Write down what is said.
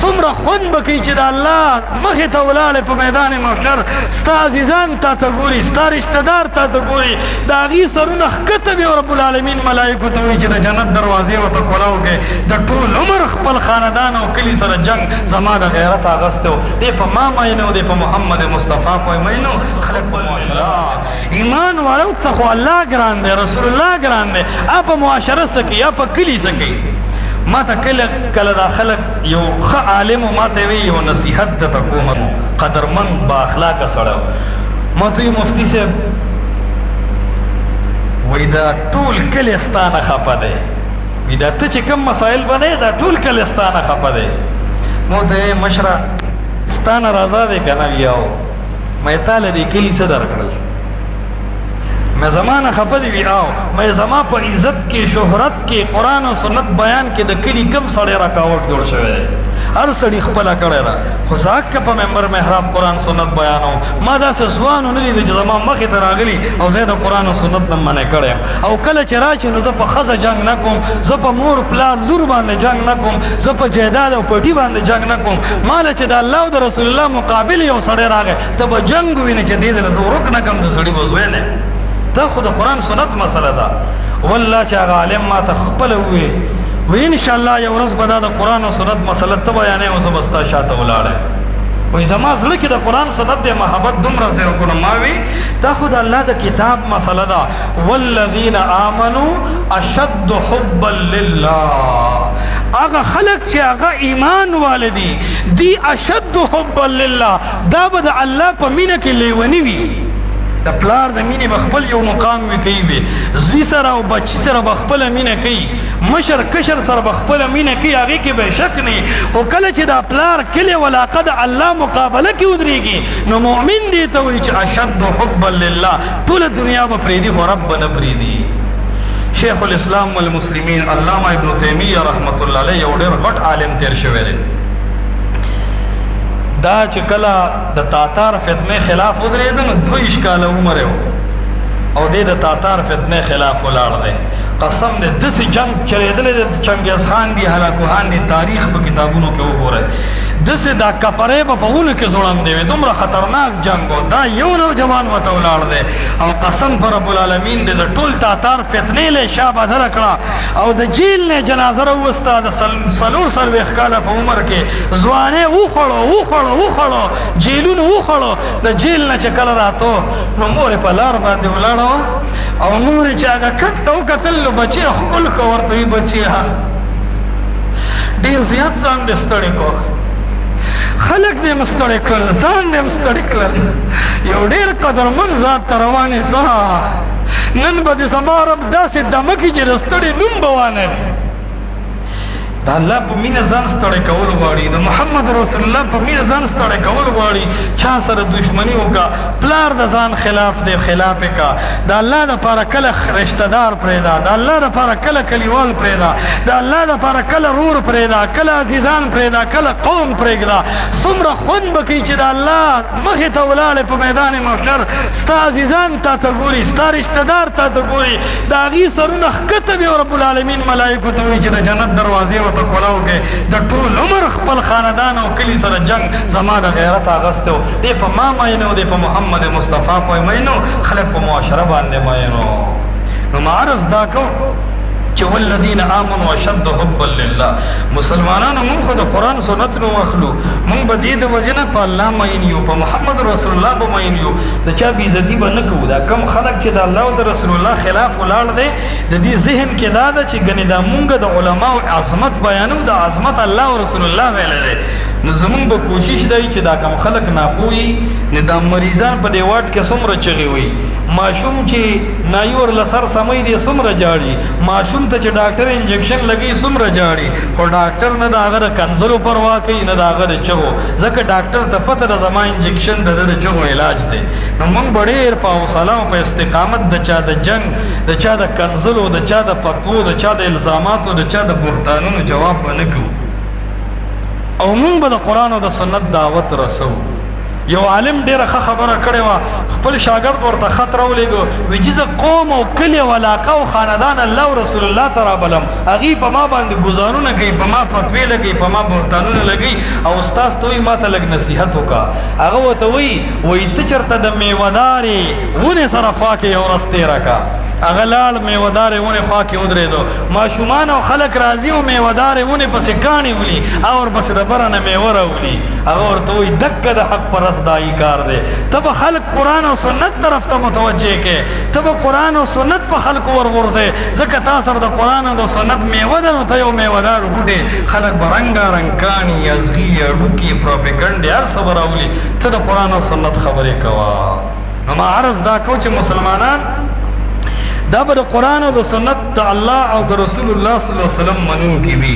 څومره خوند به کوي چې د الله مخې ته ولاړې په میدان محشر ستا عزیزان تا ته ګوري ستا رشته دار تا ته ګوري د هغې سرونه ښکته وي رب العالمین ملایکو ته وایي چې د جنت دروازې ورته کولاو کې د ټول عمر خپل خاندان او کلي سره جنګ زما د غیرت اغستی و دی په ما مین و دی په محمد مصطفی پوی مین و خلق په معاشره ایمان واړو ته خو الله ګران دی رسول الله ګران دی په معاشره څه کوي په کلي څه کوي ما ته کله دا خلک یو ښه عالم و ما ته وی یو نصیحت درته کوم قدرمند با اخلاقه سړی ما ته وی مفتي صاحب وی دا ټول کلی ستا نه خفه دی وی دا ته چې کوم مسایل بنې دا ټول کلی ستا نه خفه دی ما ته وی مشره ستا نه رضا دی که نه وی او مې تاله دې کلي څه درکړل میں زمانہ خپه دی او میں زما په عزت کې شهرت کې قرآن او سنت بیان کې د کلی کم سړی راکاوټ جوړ شوی دی هر سړي خپله کړی را خو زاک که په ممبر محراب قرآن سنت بیانوم ما داسې ځوان ونه لیده چې زما مخې ته راغلي او زه د قرآن او سنت نه منع کړی یم او کله چې راشي نو زه په ښځه جنګ نه کوم زه په مور پلار لور باندې جنګ نه کوم زه په جیداد او پټي باندې جنګ نه کوم ماله چې د الله او د رسول الله مقابل یو سړی راغی ته به جنګ ووینې چې دې ته زه ورک نه کړم د سړي به زوی نه دا خو د قرآن سنت مسله ده والله چې هغه عالم ما ته خپله ووی وی انشاءالله یو ورځ به دا د قرآن او سنت مسله ته بیانې او زه به ستا شاته ولاړی وی زما زړه کې د قرآن سنت د محبت دومره زه وکړم ما وی دا خو د الله د کتاب مسله ده والذین آمنوا اشد حبا لله هغه خلق چې هغه ایمان والدي دی اشد حبا لله دا به د الله په مینه کې لیونی وي د پلار د مینې به خپل یو مقام وي کوي وي زوی سره او بچي سره به خپله مینه کوي مشر کشر سره به خپله مینه کوي هغې کې به شک نه خو کله چې دا پلار کلې ولاقه د الله مقابله کې ودرېږي نو مؤمن دې ته وایي چې اشد حبا لله ټوله دنیا به پرېږدي خو رب به نه پرېږدي شیخ الاسلام والمسلمین علامه ابن تیمیه رحمت الله علیه یو ډېر غټ عالم تېر شوی دی دا چې کله د تاتار فتنې خلاف ودرېده نو 22 کاله عمر او دې د تاتار فتنې خلاف ولاړ دی قسم دې داسې جنګ چلېدلی دی د چنګیز خان دي هلاکوهان دي تاریخ په کتابونو کې وګورئ داسې دا کپرې به په غونو کې ځوړندې وې دومره خطرناک جنګ و دا یو نوجوان ورته ولاړ دی او قسم په رب العالمین دې د ټول تاتار فتنې له شا بدله کړه او د جیل نه جنازه راوسته د 4 کاله په عمر کې ځوانۍ وخوړو جیلونه وخوړو د جیل نه چې کله راتو نو مور یې په لار باندې ولاړه او مور یې چې هغه کټ ته وکتل نو بچی ښکل که ورته وي بچیه ډېر زیات ځان دې ستړی کو خلق دې م ستړی کړل ځان دې م ستړی کړل یو ډېر قدرمند ذات ته روانې ځه نن به دې زما رب داسې دمه کړي چې د ستړي نوم به وانه د الله په مینه ځان ستړی کول غواړي د محمد رسول الله په مینه ځان ستړی کول غواړي چا سره دشمني وکړه پلار د ځان خلاف دی خلاف یې کړه د الله دپاره کله رشته دار پرېږده د الله دپاره کله کلیوال پرېږده د الله دپاره کله رور پرېږده کله عزیزان پرېږده کله قوم پرېږده څومره خوند به کوي چې د الله مخې ته ولاړې په میدان محشر ستا عزیزان تا ته ګوري ستا رشته دار تا ته ګوري د هغې سرونه ښکته وي رب العالمین ملایکو ته وایي چې د جنت دروازې ته کولاو کې د ټول عمر خپل خاندان او کلي سره جنګ زما د غیرت اغستی و دی په ما مین و دی په محمد مصطفی پوی مین و خلق په معاشره باندې مین و نو ما عرض دا کو چې والذین آمنوا اشد حبا لله مسلمانانو مونږ خو د قرآن سنت نه واخلو مونږ به دې د وجې نه په الله مین یو په محمد رسول الله به مین یو د چا بېعزتي به نه کوو دا کم خلک چې د الله او د رسول الله خلاف ولاړ دی د دې ذهن کې دا ده چې ګنې دا مونږ د علماو عظمت بیانو د عظمت الله او رسول الله ویلی دی نو زمونږ به کوشش دی چې دا کم خلک ناپوهي نه دا مریضان په دې واټ کې څومره چغې وي ماشوم چې نایي ورله سر سمی دی څومره جاړي ماشوم ته چې ډاکټر انجکشن لګوي څومره جاړي خو ډاکټر نه د هغه د کنځلو پروا کوي نه د هغه د چغو ځکه ډاکټر ته پته ده زما انجکشن د ده د چغو علاج دی نو موږ به ډېر په حوصله او په استقامت د چا د جنګ د چا د کنځلو د چا د فتوو د چا د الزاماتو د چا د بهتانونو جواب به نه کوو او مونږ به د قرآن او د سنت دعوت رسو یو عالم ډیره ښه خبره کړې وه خپل شاګرد ورته خط راولېږو وایي چې زه قوم او کلي او علاقه او خاندان الله او رسول الله ته رابلم هغوی په ما باندې ګزارونه کوي په ما فتوې لګوي په ما بهتانونه لګوي او استاذ ته وایي ما ته لږ نصیحت وکړه هغه ورته وایي ته چېرته د میوهدارې ونې سره خوا کې یو ورځ تېره کړه هغه لاړ میوهدارې ونې خوا کې ودرېدو ماشومان او خلک راځي او میوهدارې ونې پسې کاڼې ولي او ورپسې د بره نه میوه راولي هغه ورته وایي دکه د حق پرست دایي کار دی ته به خلک قرآن او سنت طرف ته متوجه کې ته به قرآن او سنت په خلکو ورغورځې ځکه تا سره د قرآن او د سنت میوه ده نو ته یو میوهدار بوټې خلک به رنګارنګ کاڼي ازغي هډوکي پروپیګنډې هر څه به راولي ته د قرآن او سنت خبرې کوه نو ما عرض دا کو چې مسلمانان دا به د قرآن او د سنت د الله او د رسول الله صلی الله علیه وسلم منونکي وي